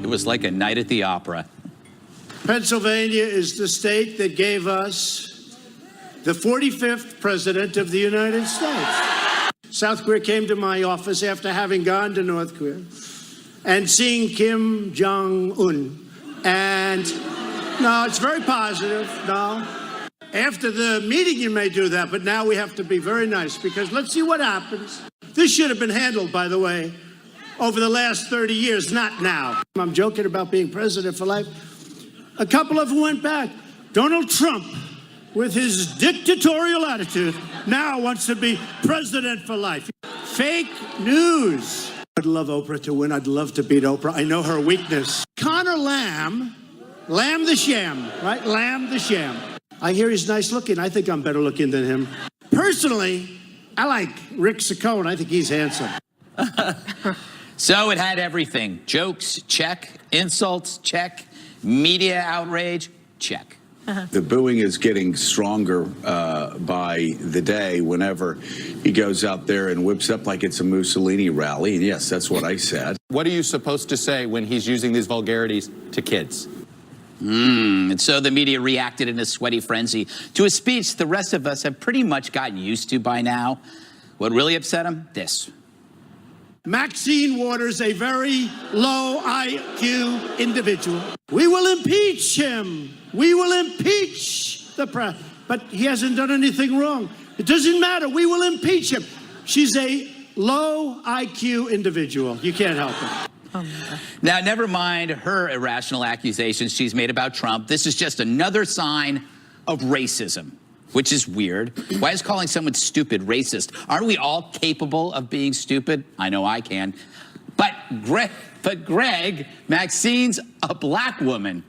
was like a night at the opera. Pennsylvania is the state that gave us the 45th president of the United States. South Korea came to my office after having gone to North Korea and seeing Kim Jong-un. And no, it's very positive. No. After the meeting, you may do that, but now we have to be very nice because let's see what happens. This should have been handled, by the way, over the last 30 years, not now. I'm joking about being president for life. A couple of them went back. Donald Trump, with his dictatorial attitude, now wants to be president for life. Fake news. I'd love Oprah to win. I'd love to beat Oprah. I know her weakness. Connor Lamb the sham, right? Lamb the sham. I hear he's nice looking. I think I'm better looking than him. Personally, I like Rick Saccone. I think he's handsome. So it had everything. Jokes, check. Insults, check. Media outrage, check. The booing is getting stronger by the day whenever he goes out there and whips up like it's a Mussolini rally. And yes, that's what I said. What are you supposed to say when he's using these vulgarities to kids? And so the media reacted in a sweaty frenzy to a speech the rest of us have pretty much gotten used to by now. What really upset him? This. Maxine Waters, a very low IQ individual. We will impeach him. We will impeach the president. But he hasn't done anything wrong. It doesn't matter. We will impeach him. She's a low IQ individual. You can't help it. Now, never mind her irrational accusations she's made about Trump. This is just another sign of racism, which is weird. Why is calling someone stupid racist? Aren't we all capable of being stupid? I know I can. But Greg, Maxine's a black woman.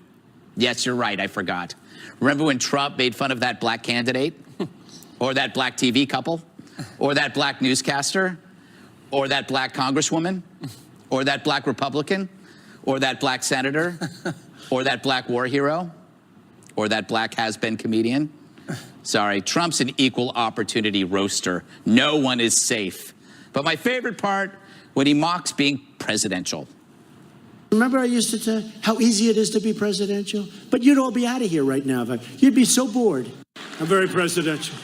Yes, you're right, I forgot. Remember when Trump made fun of that black candidate? Or that black TV couple? Or that black newscaster? Or that black congresswoman? Or that black Republican? Or that black senator? Or that black war hero? Or that black has-been comedian? Sorry, Trump's an equal opportunity roaster. No one is safe. But my favorite part, when he mocks being presidential. Remember I used to tell you how easy it is to be presidential? But you'd all be out of here right now. You'd be so bored. I'm very presidential.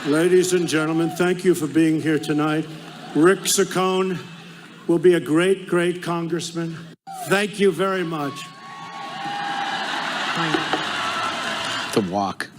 Ladies and gentlemen, thank you for being here tonight. Rick Saccone will be a great, great congressman. Thank you very much. The walk.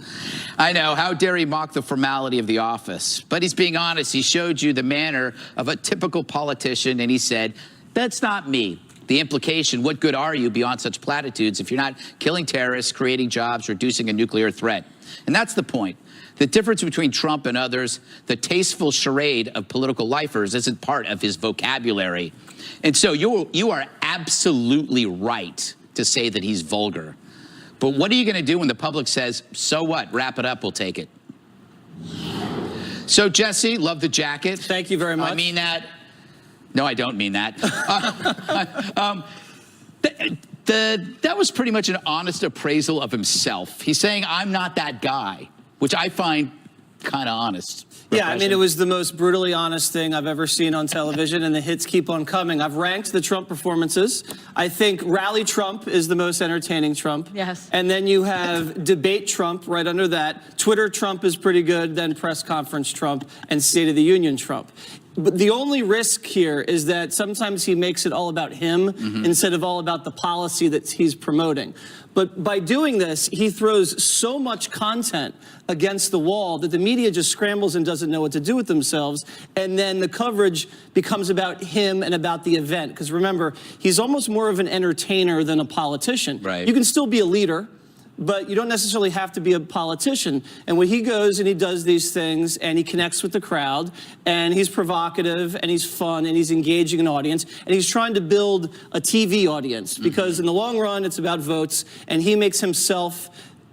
I know, how dare he mock the formality of the office? But he's being honest. He showed you the manner of a typical politician, and he said, that's not me. The implication, what good are you beyond such platitudes if you're not killing terrorists, creating jobs, reducing a nuclear threat? And that's the point. The difference between Trump and others, the tasteful charade of political lifers isn't part of his vocabulary. And so you are absolutely right to say that he's vulgar. But what are you going to do when the public says, so what, wrap it up, we'll take it? So, Jesse, love the jacket. Thank you very much. I mean that. No, I don't mean that. That was pretty much an honest appraisal of himself. He's saying, I'm not that guy, which I find kind of honest. Yeah, I mean, it was the most brutally honest thing I've ever seen on television, and the hits keep on coming. I've ranked the Trump performances. I think Rally Trump is the most entertaining Trump. Yes. And then you have Debate Trump right under that. Twitter Trump is pretty good, then Press Conference Trump, and State of the Union Trump. But the only risk here is that sometimes he makes it all about him instead of all about the policy that he's promoting. But by doing this, he throws so much content against the wall that the media just scrambles and doesn't know what to do with themselves. And then the coverage becomes about him and about the event. Because remember, he's almost more of an entertainer than a politician. Right. You can still be a leader, but you don't necessarily have to be a politician. And when he goes and he does these things and he connects with the crowd and he's provocative and he's fun and he's engaging an audience and he's trying to build a TV audience because in the long run it's about votes, and he makes himself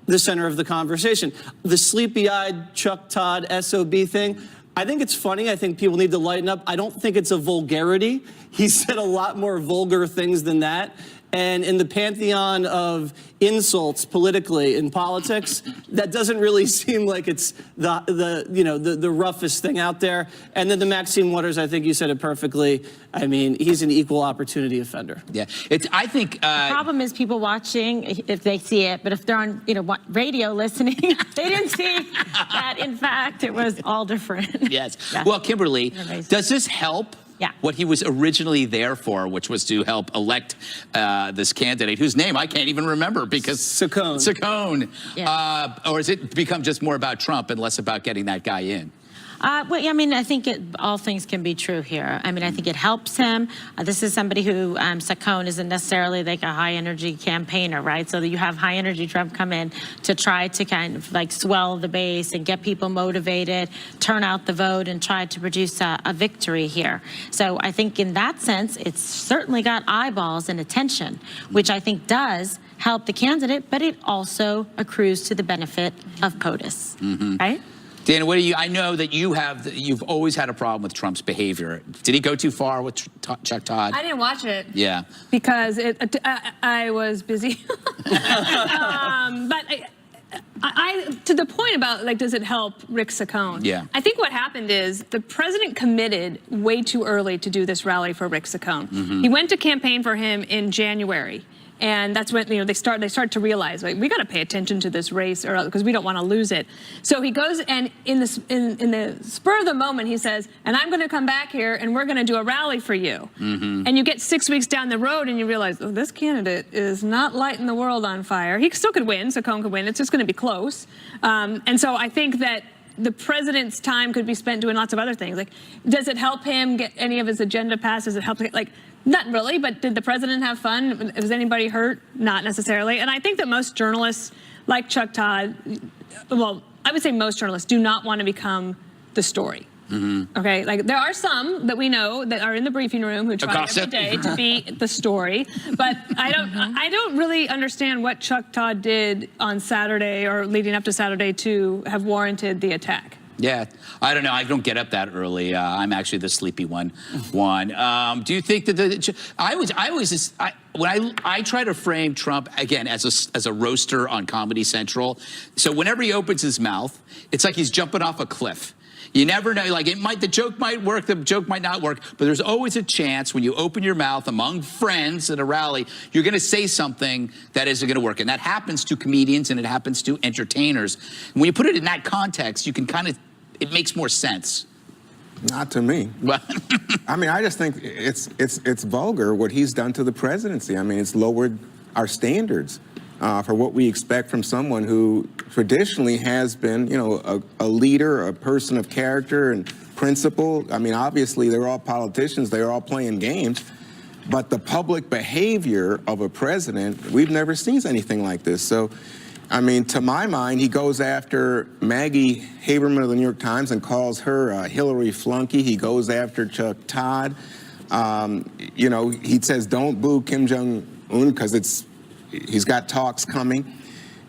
the center of the conversation. The sleepy-eyed Chuck Todd SOB thing, I think it's funny. I think people need to lighten up. I don't think it's a vulgarity. He said a lot more vulgar things than that. And in the pantheon of insults politically in politics, that doesn't really seem like it's the roughest thing out there. And then the Maxine Waters, I think you said it perfectly. I mean, he's an equal opportunity offender. Yeah, I think the problem is people watching if they see it, but if they're on radio listening, they didn't see that. In fact, it was all different. Yes. Yeah. Well, Kimberly, does this help? Yeah. What he was originally there for, which was to help elect this candidate, whose name I can't even remember because Saccone. Yeah. Or has it become just more about Trump and less about getting that guy in? Well, I mean, I think all things can be true here. I mean, I think it helps him. This is somebody who, Saccone isn't necessarily like a high-energy campaigner, right? So that you have high-energy Trump come in to try to kind of like swell the base and get people motivated, turn out the vote, and try to produce a victory here. So I think in that sense, it's certainly got eyeballs and attention, which I think does help the candidate, but it also accrues to the benefit of POTUS, right? Dan, what do you? I know that you've always had a problem with Trump's behavior. Did he go too far with Chuck Todd? I didn't watch it. Yeah. Because I was busy. But I to the point about like, does it help Rick Saccone? Yeah. I think what happened is the president committed way too early to do this rally for Rick Saccone. He went to campaign for him in January. And that's when they start to realize, like, we got to pay attention to this race, or because we don't want to lose it. So he goes, and in the spur of the moment, he says, "And I'm going to come back here, and we're going to do a rally for you." And you get 6 weeks down the road, and you realize, oh, this candidate is not lighting the world on fire. He still could win. Saccone could win. It's just going to be close. And so I think that the president's time could be spent doing lots of other things. Like, does it help him get any of his agenda passed? Does it help, like? Not really, but did the president have fun? Was anybody hurt? Not necessarily. And I think that most journalists, like Chuck Todd, well, I would say most journalists do not want to become the story. Okay, like there are some that we know that are in the briefing room who try every day to be the story, but I don't really understand what Chuck Todd did on Saturday or leading up to Saturday to have warranted the attack. Yeah, I don't know. I don't get up that early. I'm actually the sleepy one. Do you think that when I try to frame Trump again as a roaster on Comedy Central, so whenever he opens his mouth, it's like he's jumping off a cliff. You never know. Like the joke might work, the joke might not work, but there's always a chance when you open your mouth among friends at a rally, you're going to say something that isn't going to work, and that happens to comedians and it happens to entertainers. And when you put it in that context, you can kind of. It makes more sense. Not to me. I mean, I just think it's vulgar what he's done to the presidency. I mean, it's lowered our standards for what we expect from someone who traditionally has been, a leader, a person of character and principle. I mean, obviously, they're all politicians. They're all playing games. But the public behavior of a president, we've never seen anything like this. So, I mean, to my mind, he goes after Maggie Haberman of the New York Times and calls her a Hillary flunky. He goes after Chuck Todd. He says, don't boo Kim Jong-un because he's got talks coming.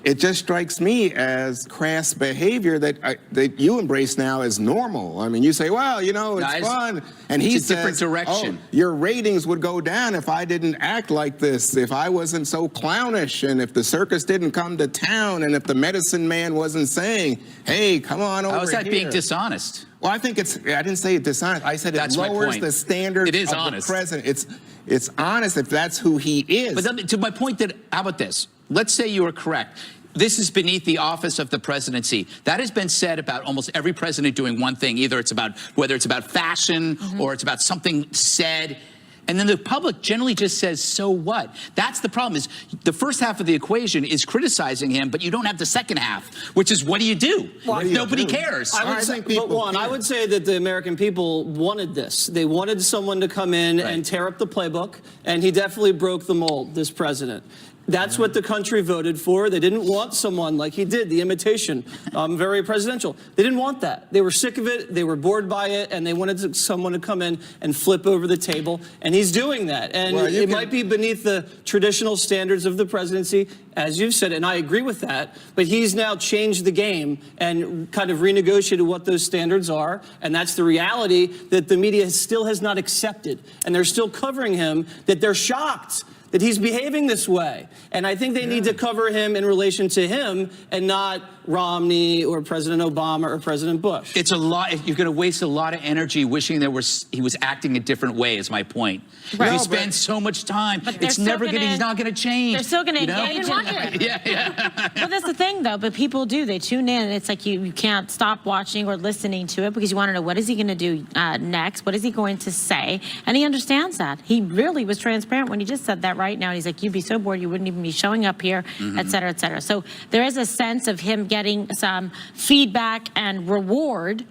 It just strikes me as crass behavior that you embrace now as normal. I mean, you say, well, it's fun. And he says, different direction. Oh, your ratings would go down if I didn't act like this, if I wasn't so clownish, and if the circus didn't come to town, and if the medicine man wasn't saying, hey, come on over here. How is that being dishonest? Well, I think I didn't say it dishonest. I said it lowers the standards of the president. It's honest if that's who he is. But to my point how about this? Let's say you are correct. This is beneath the office of the presidency. That has been said about almost every president doing one thing. Either it's about, whether it's about fashion or it's about something said. And then the public generally just says, so what? That's the problem, is the first half of the equation is criticizing him, but you don't have the second half, which is what do you do? Nobody cares. I would say that the American people wanted this. They wanted someone to come in and tear up the playbook, and he definitely broke the mold, this president. That's what the country voted for. They didn't want someone like he did, the imitation, very presidential. They didn't want that. They were sick of it. They were bored by it, and they wanted someone to come in and flip over the table. And he's doing that. And it might be beneath the traditional standards of the presidency, as you've said, and I agree with that. But he's now changed the game and kind of renegotiated what those standards are. And that's the reality that the media still has not accepted. And they're still covering him, that they're shocked that he's behaving this way. And I think they need to cover him in relation to him and not Romney or President Obama or President Bush. It's a lot. You're going to waste a lot of energy wishing he was acting a different way, is my point. Right. You No, spend so much time. But they're It's still never gonna- he's not going to change. They're still going to you know? engage in it. Yeah. Well, that's the thing, though. But people do. They tune in. And it's like you can't stop watching or listening to it because you want to know what is he going to do next? What is he going to say? And he understands that. He really was transparent when he just said that right now. And he's like, you'd be so bored you wouldn't even be showing up here, et cetera, et cetera. So there is a sense of him getting some feedback and reward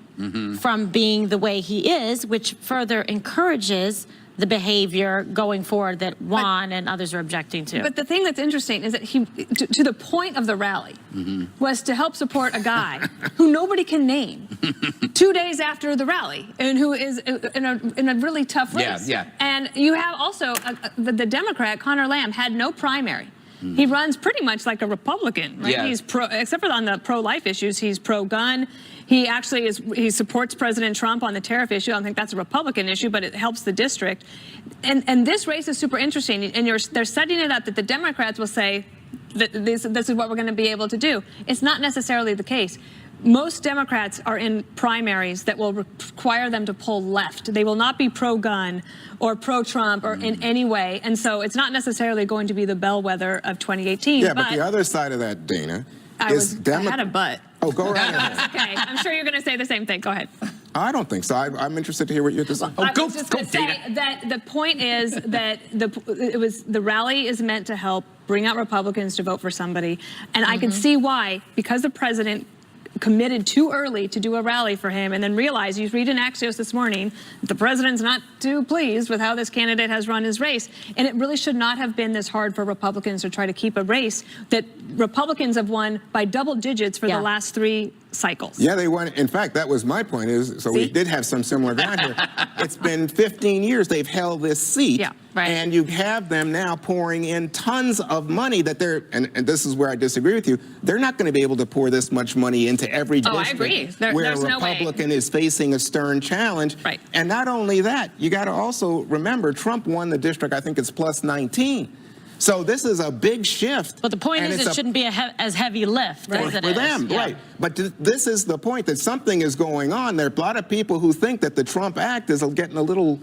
from being the way he is, which further encourages the behavior going forward that Juan and others are objecting to. But the thing that's interesting is that he, to the point of the rally, was to help support a guy who nobody can name 2 days after the rally and who is in a really tough race. Yeah. And you have also the Democrat, Conor Lamb, had no primary. He runs pretty much like a Republican, right? Yeah. He's except for on the pro-life issues, he's pro-gun. He actually he supports President Trump on the tariff issue. I don't think that's a Republican issue, but it helps the district. And this race is super interesting. And they're setting it up that the Democrats will say that this is what we're going to be able to do. It's not necessarily the case. Most Democrats are in primaries that will require them to pull left. They will not be pro-gun or pro-Trump or in any way. And so it's not necessarily going to be the bellwether of 2018. Yeah, but the other side of that, Dana, I had a but. Oh, go right ahead. Okay, I'm sure you're going to say the same thing. Go ahead. I don't think so. I'm interested to hear what you have to say. I was just going to say that the point is that the rally is meant to help bring out Republicans to vote for somebody. And I can see why, because the president committed too early to do a rally for him and then realized, you read in Axios this morning, the president's not too pleased with how this candidate has run his race. And it really should not have been this hard for Republicans to try to keep a race that Republicans have won by double digits for the last 3 cycles. Yeah, they won. In fact, that was my point. We did have some similar ground here. It's been 15 years they've held this seat. Yeah, right. And you have them now pouring in tons of money that and this is where I disagree with you, they're not going to be able to pour this much money into every district I agree. where There's a no way. Republican is facing a stern challenge. Right. And not only that, you got to also remember Trump won the district, I think it's plus 19. So this is a big shift. But the point is it shouldn't be as heavy lift as it for is. them, Yeah. right. But this is the point, that something is going on. There are a lot of people who think that the Trump Act is getting a little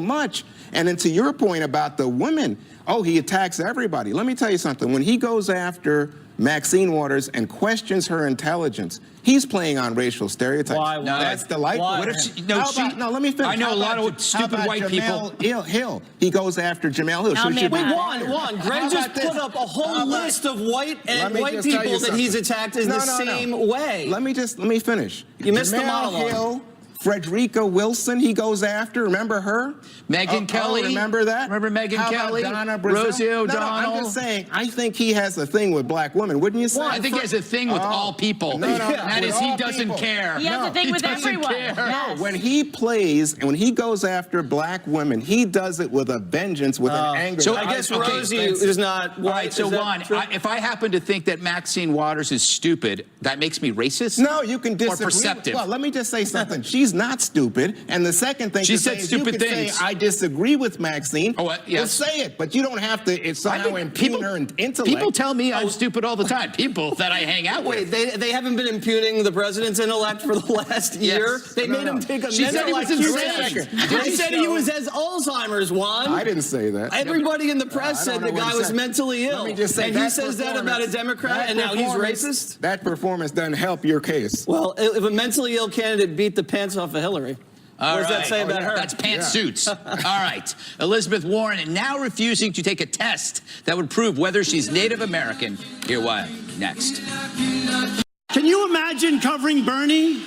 much. And then to your point about the women, he attacks everybody. Let me tell you something. When he goes after Maxine Waters and questions her intelligence, he's playing on racial stereotypes. Why? No, That's delightful. Why? What if she, Let me finish. I know a lot of stupid white people. Hill. He goes after Jamel Hill. Tell me should be about it. Juan, Greg just put up a whole list of white people that he's attacked in the same way. Let me finish. You missed the Jamel monologue. Hill, Frederica Wilson, he goes after. Remember her? Megyn Kelly. Remember that? Remember Megyn How about Kelly? Donna Brazile? Rosie No, O'Donnell. I'm just saying, I think he has a thing with black women. Wouldn't you say? I think he has a thing with all people. No, That with is, he all doesn't people. care. He has a thing with doesn't everyone. care. Yes. When he plays and when he goes after black women, he does it with a vengeance, with an anger. So I guess okay, Rosie is not white. All right, so Is that Juan, true? if I happen to think that Maxine Waters is stupid, that makes me racist? No, you can disagree. Or perceptive? Well, let me just say something. She's not stupid. And the second thing She to said say is stupid you can things. say, I disagree with Maxine. Oh, yes. Well, say it, but you don't have to somehow impugn her intellect. People tell me I'm stupid all the time. People that I hang out Wait, with. they haven't been impugning the president's intellect for the last year? They made him take a She said he was mental insane. IQ. They said he was as Alzheimer's, Juan. I didn't say that. Everybody in the press I said don't the know what guy he was said. mentally ill. Let me just say and he that says that about a performance- Democrat, that and now he's performance- racist? That performance doesn't help your case. Well, if a mentally ill candidate beat the pants off of Hillary, what does that say about her? That's pantsuits. All right. Elizabeth Warren now refusing to take a test that would prove whether she's Native American. Hear why next. Can you imagine covering Bernie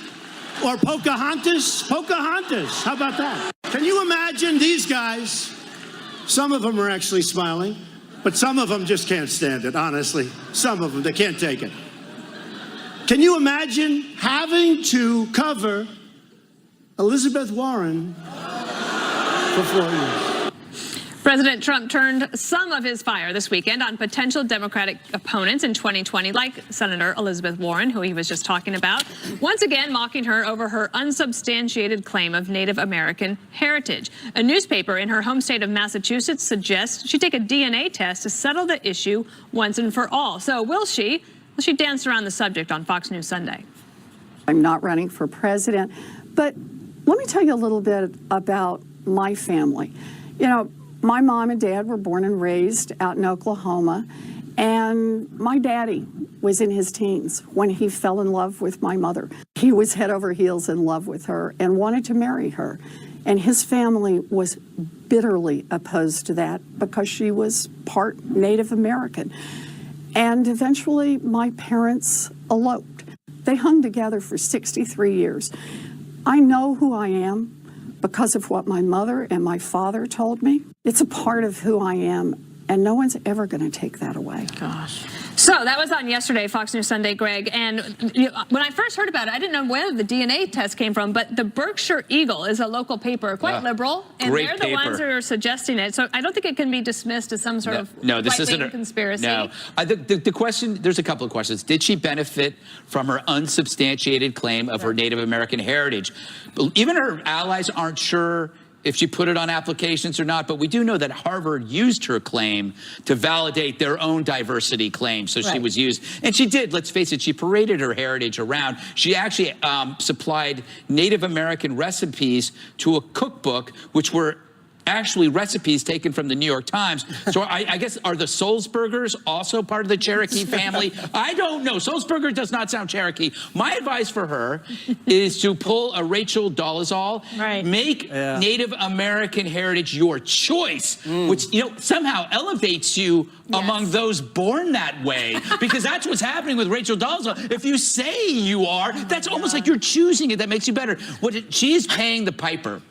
or Pocahontas? Pocahontas, how about that? Can you imagine these guys? Some of them are actually smiling, but some of them just can't stand it, honestly. Some of them, they can't take it. Can you imagine having to cover Elizabeth Warren for 4 years? President Trump turned some of his fire this weekend on potential Democratic opponents in 2020, like Senator Elizabeth Warren, who he was just talking about, once again mocking her over her unsubstantiated claim of Native American heritage. A newspaper in her home state of Massachusetts suggests she take a DNA test to settle the issue once and for all. So will she? Well, she danced around the subject on Fox News Sunday. I'm not running for president, but let me tell you a little bit about my family. You know, my mom and dad were born and raised out in Oklahoma, and my daddy was in his teens when he fell in love with my mother. He was head over heels in love with her and wanted to marry her. And his family was bitterly opposed to that because she was part Native American. And eventually my parents eloped. They hung together for 63 years. I know who I am because of what my mother and my father told me. It's a part of who I am, and no one's ever going to take that away. Gosh. So that was on yesterday, Fox News Sunday, Greg. And when I first heard about it, I didn't know where the DNA test came from, but the Berkshire Eagle is a local paper, quite liberal, and they're the ones who are suggesting it. So I don't think it can be dismissed as some sort of this isn't a conspiracy. No, the question, there's a couple of questions. Did she benefit from her unsubstantiated claim of her Native American heritage? Even her allies aren't sure if she put it on applications or not, but we do know that Harvard used her claim to validate their own diversity claim. So she was used, and she did, let's face it, she paraded her heritage around. She actually supplied Native American recipes to a cookbook, which were actually recipes taken from the New York Times. So I guess, are the Sulzbergers also part of the Cherokee family? I don't know. Sulzberger does not sound Cherokee. My advice for her is to pull a Rachel Dolezal, make Native American heritage your choice, which, you know, somehow elevates you among those born that way, because that's what's happening with Rachel Dolezal. If you say you are, that's almost like you're choosing it. That makes you better. She's paying the piper.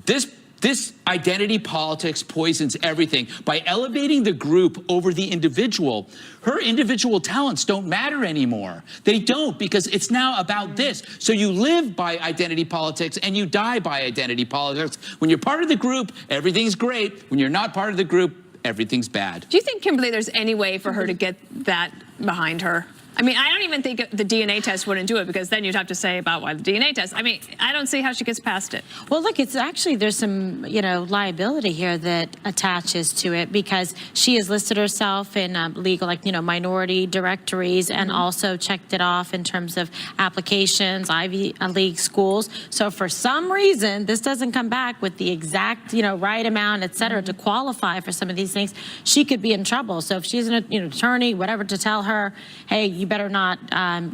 This identity politics poisons everything. By elevating the group over the individual, her individual talents don't matter anymore. They don't, because it's now about this. So you live by identity politics and you die by identity politics. When you're part of the group, everything's great. When you're not part of the group, everything's bad. Do you think, Kimberly, there's any way for her to get that behind her? I mean, I don't even think the DNA test wouldn't do it, because then you'd have to say about why the DNA test. I mean, I don't see how she gets past it. Well, look, it's actually, there's some, liability here that attaches to it, because she has listed herself in legal, minority directories, and also checked it off in terms of applications, Ivy League schools. So for some reason, this doesn't come back with the exact, right amount, et cetera, to qualify for some of these things, she could be in trouble. So if she's an attorney, whatever, to tell her, hey, you better not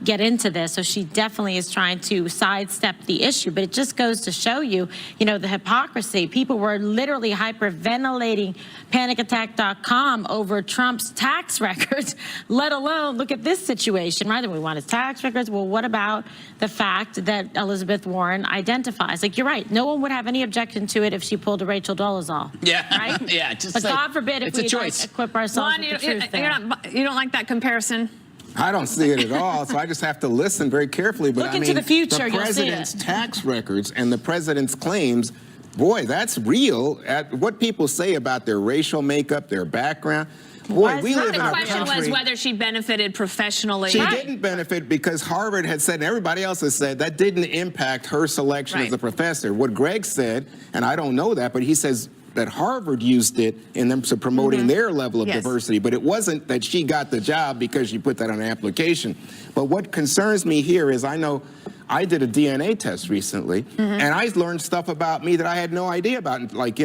get into this. So she definitely is trying to sidestep the issue. But it just goes to show you, the hypocrisy. People were literally hyperventilating panicattack.com over Trump's tax records, let alone look at this situation, right? And we want his tax records. Well, what about the fact that Elizabeth Warren identifies? Like, you're right. No one would have any objection to it if she pulled a Rachel Dolezal. Yeah. Right? Yeah. Just but God forbid if we equip ourselves with the truth there. You don't like that comparison? I don't see it at all, so I just have to listen very carefully. But Look into the future, the you'll see it. president's tax records and the president's claims, boy, that's real. What people say about their racial makeup, their background. Boy, we live in a country. The question was whether she benefited professionally. She didn't benefit because Harvard had said, and everybody else has said, that didn't impact her selection as a professor. What Greg said, and I don't know that, but he says that Harvard used it in terms of promoting their level of diversity, but it wasn't that she got the job because she put that on an application. But what concerns me here is, I know I did a DNA test recently, and I learned stuff about me that I had no idea about, like,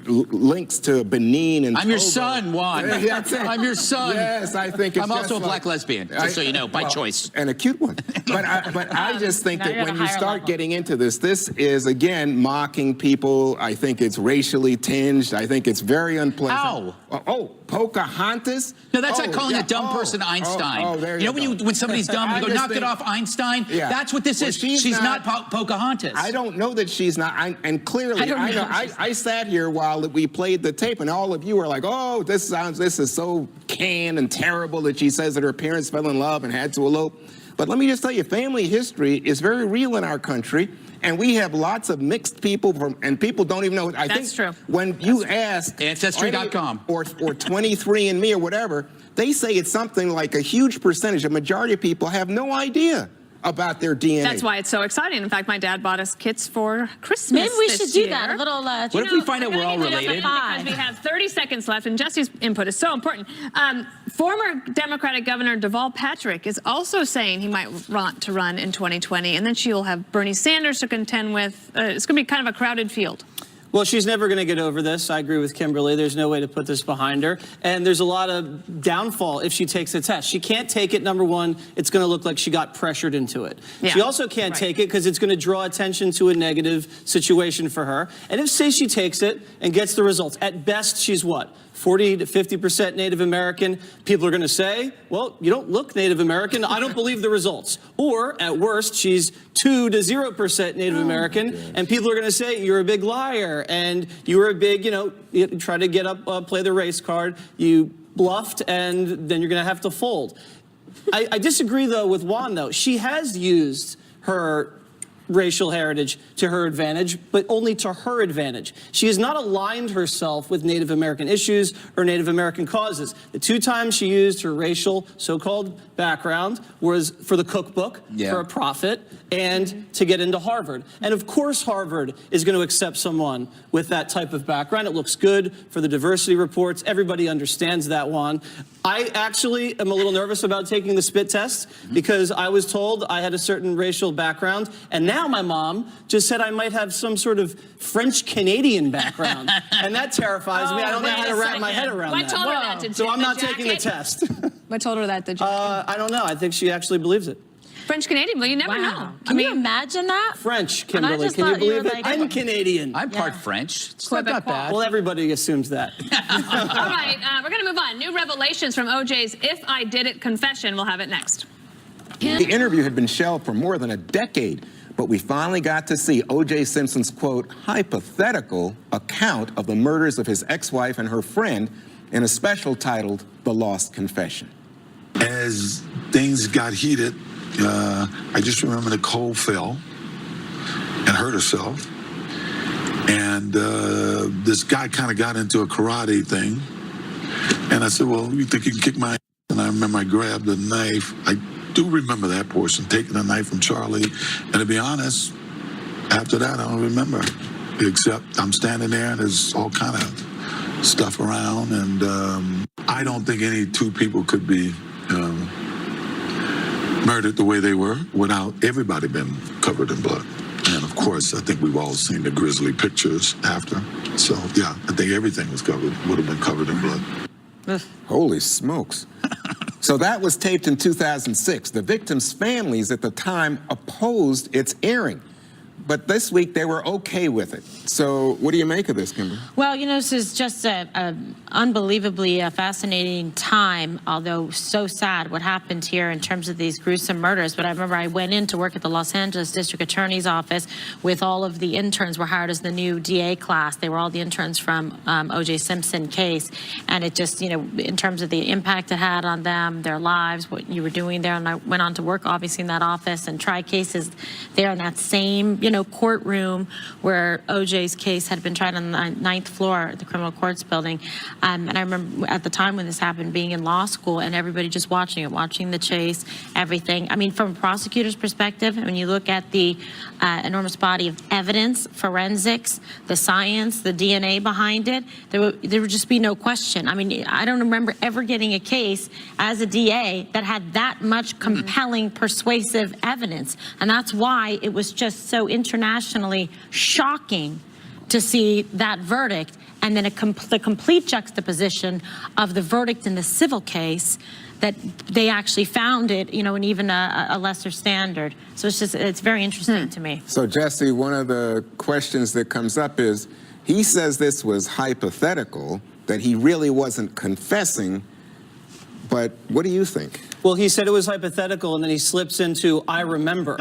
links to Benin and I'm your son, Juan. That's it. I'm your son. Yes, I think it's I'm also a black lesbian, just so you know, by choice. And a cute one. But I just think that when you start getting into this is, again, mocking people. I think it's racially tinged. I think it's very unpleasant. How? Oh, Pocahontas? No, that's like calling a dumb person Einstein. There you know when somebody's dumb, you go, knock it off, Einstein? Yeah. That's what this is. She's not Pocahontas. I don't know that she's not. And clearly, I sat here while we played the tape, and all of you were like, oh, this is so canned and terrible that she says that her parents fell in love and had to elope. But let me just tell you, family history is very real in our country. And we have lots of mixed people and people don't even know. I That's think true. when you ask Ancestry.com or 23andMe or whatever, they say it's something like a huge percentage. A majority of people have no idea about their DNA. That's why it's so exciting. In fact, my dad bought us kits for Christmas. Maybe we this should do year. that. A little. What if we find out we're all related? Because we have 30 seconds left, and Jesse's input is so important. Former Democratic Governor Deval Patrick is also saying he might want to run in 2020, and then she'll have Bernie Sanders to contend with. It's going to be kind of a crowded field. Well, she's never going to get over this. I agree with Kimberly. There's no way to put this behind her. And there's a lot of downfall if she takes the test. She can't take it, number one. It's going to look like she got pressured into it. Yeah. She also can't take it because it's going to draw attention to a negative situation for her. And if, say, she takes it and gets the results, at best, she's what? 40 to 50% Native American. People are going to say, well, you don't look Native American. I don't believe the results. Or at worst, she's 2 to 0% Native American. And people are going to say, you're a big liar. And you were a big, you try to get up, play the race card. You bluffed, and then you're going to have to fold. I disagree, though, with Juan, though. She has used her racial heritage to her advantage, but only to her advantage. She has not aligned herself with Native American issues or Native American causes. The 2 times she used her racial so-called background was for the cookbook, for a profit, and to get into Harvard. And of course Harvard is going to accept someone with that type of background. It looks good for the diversity reports. Everybody understands that one. I actually am a little nervous about taking the spit test because I was told I had a certain racial background, and now my mom just said I might have some sort of French-Canadian background, and that terrifies me. I don't know how to wrap my head around that. I told her that to So I'm not taking the test. I told her that. I don't know. I think she actually believes it. French-Canadian, well, you never know. Can you imagine that? French, Kimberly. Can you believe it? I'm Canadian. I'm part French. It's not that bad. Well, everybody assumes that. All right, we're going to move on. New revelations from OJ's If I Did It confession. We'll have it next. The interview had been shelved for more than a decade, but we finally got to see O.J. Simpson's, quote, hypothetical account of the murders of his ex-wife and her friend in a special titled The Lost Confession. As things got heated, I just remember Nicole fell and hurt herself. And this guy kind of got into a karate thing. And I said, well, you think you can kick my ass? And I remember I grabbed a knife. I do remember that portion, taking a knife from Charlie. And to be honest, after that, I don't remember. Except I'm standing there and there's all kind of stuff around. And I don't think any 2 people could be murdered the way they were without everybody being covered in blood. And of course, I think we've all seen the grisly pictures after. So yeah, I think everything would have been covered in blood. Holy smokes. So that was taped in 2006. The victims' families at the time opposed its airing. But this week, they were okay with it. So what do you make of this, Kimberly? Well, this is just an unbelievably fascinating time, although so sad what happened here in terms of these gruesome murders. But I remember I went in to work at the Los Angeles District Attorney's Office with all of the interns were hired as the new DA class. They were all the interns from O.J. Simpson case. And it just, in terms of the impact it had on them, their lives, what you were doing there. And I went on to work, obviously, in that office and try cases there in that same, courtroom where OJ's case had been tried on the 9th floor of the criminal courts building. And I remember at the time when this happened being in law school and everybody just watching it, watching the chase, everything. I mean, from a prosecutor's perspective, when you look at the enormous body of evidence, forensics, the science, the DNA behind it, there would just be no question. I mean, I don't remember ever getting a case as a DA that had that much compelling, persuasive evidence. And that's why it was just so internationally shocking to see that verdict, and then the complete juxtaposition of the verdict in the civil case that they actually found it, in even a lesser standard. So it's very interesting to me. So Jesse, one of the questions that comes up is, he says this was hypothetical, that he really wasn't confessing, but what do you think? Well, he said it was hypothetical, and then he slips into, I remember.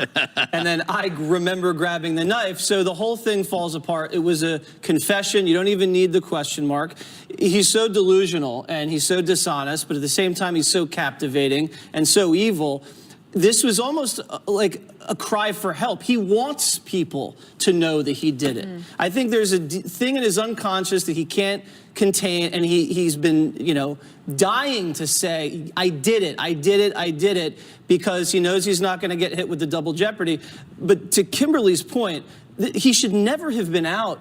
And then I remember grabbing the knife. So the whole thing falls apart. It was a confession. You don't even need the question mark. He's so delusional, and he's so dishonest, but at the same time, he's so captivating and so evil. this was almost like a cry for help. He wants people to know that he did it. I think there's a thing in his unconscious that he can't contain, and he's been, dying to say, I did it, I did it, I did it, because he knows he's not going to get hit with the double jeopardy. But to Kimberly's point, he should never have been out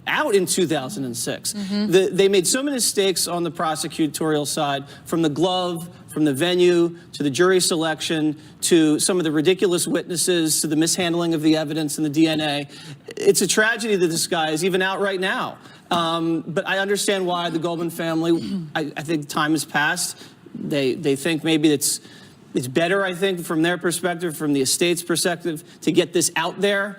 in 2006. They made so many mistakes on the prosecutorial side, from the glove, from the venue, to the jury selection, to some of the ridiculous witnesses, to the mishandling of the evidence and the DNA. It's a tragedy that this guy is even out right now. But I understand why the Goldman family, I think time has passed. They think maybe it's better, I think, from their perspective, from the estate's perspective, to get this out there.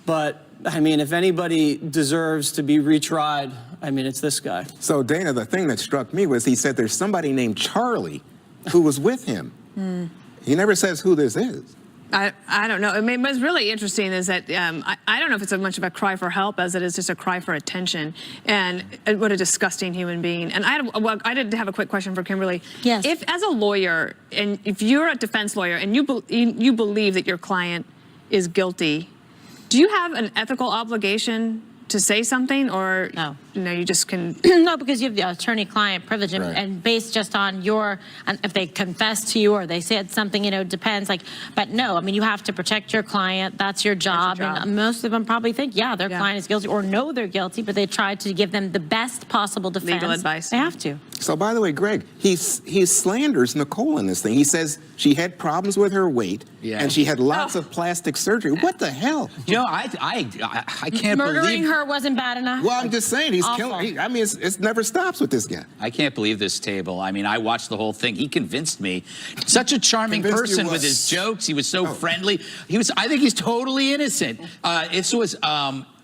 But I mean, if anybody deserves to be retried, I mean, it's this guy. So, Dana, the thing that struck me was he said there's somebody named Charlie who was with him. He never says who this is. I don't know. I mean, what's really interesting is that I don't know if it's as much of a cry for help as it is just a cry for attention. And what a disgusting human being. And I did have a quick question for Kimberly. Yes. If, as a lawyer, and if you're a defense lawyer and you believe that your client is guilty, do you have an ethical obligation to say something, or No. You just can? No, because you have the attorney-client privilege, Right. and based just on if they confess to you or they said something, depends. But no, I mean, you have to protect your client. That's your job. And most of them probably think, their client is guilty, or know they're guilty, but they try to give them the best possible defense. Legal advice. They have to. So, by the way, Greg, he slanders Nicole in this thing. He says she had problems with her weight, and she had lots of plastic surgery. What the hell? I can't Murdering believe her wasn't bad enough. Well, I'm just saying, he's Awful. killing. I mean, it never stops with this guy. I can't believe this table. I mean, I watched the whole thing. He convinced me. Such a charming Convinced you person what? with his jokes. He was so friendly. I think he's totally innocent. It was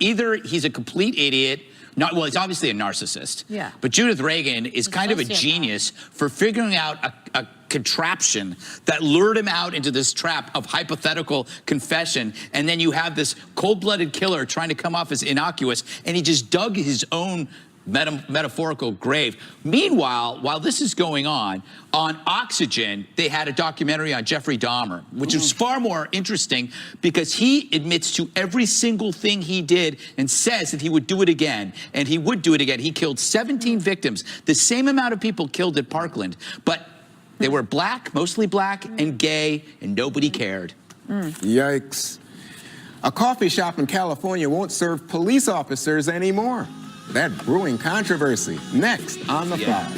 either he's a complete idiot. He's obviously a narcissist. Yeah. But Judith Reagan is kind of a sociopath. genius for figuring out a contraption that lured him out into this trap of hypothetical confession. And then you have this cold-blooded killer trying to come off as innocuous, and he just dug his own metaphorical grave. Meanwhile, while this is going on Oxygen, they had a documentary on Jeffrey Dahmer, which was far more interesting because he admits to every single thing he did and says that he would do it again, and he would do it again. He killed 17 victims, the same amount of people killed at Parkland, but they were black, mostly black, and gay, and nobody cared. Yikes. A coffee shop in California won't serve police officers anymore. That brewing controversy. Next on The File.